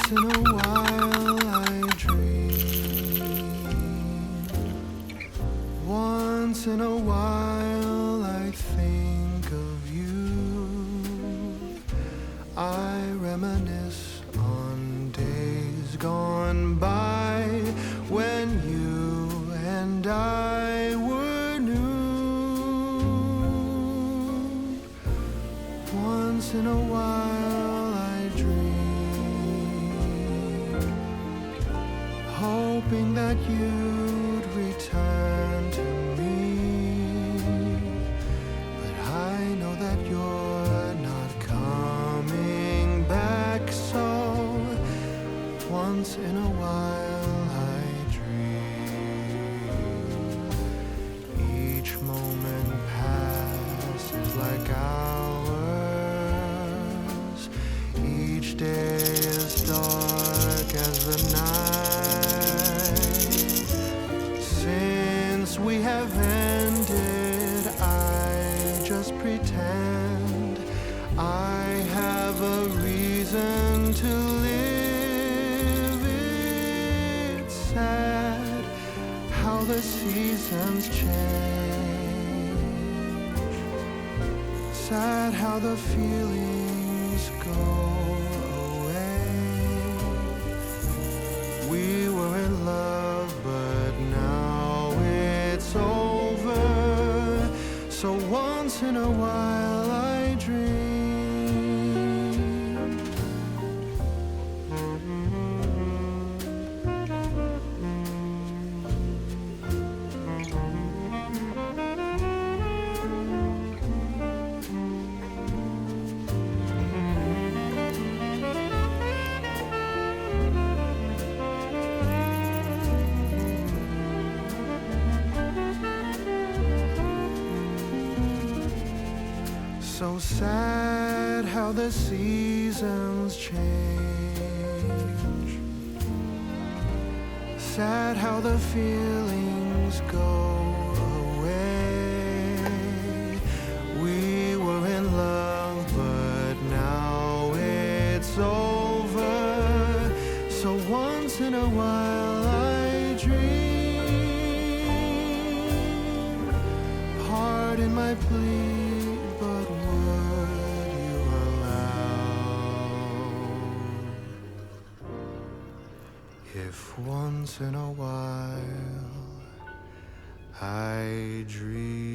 Once in a while I dream. Once in a while I think of you. I reminisce on days gone by when you and I were new. Once in a while I dream, hoping that you'd return to me. But I know that you're not coming back, so once in a while I dream. Each moment passes like hours. Each day is dark as the night. Since we have ended, I just pretend I have a reason to live. It's sad how the seasons change. Sad how the feelings go away. We were in love, but now it's over. So once in a while I dream. So sad how the seasons change. Sad how the feelings go away. We were in love, but now it's over. So once in a while I dream. Pardon my plea, but would you allow if once in a while I dream?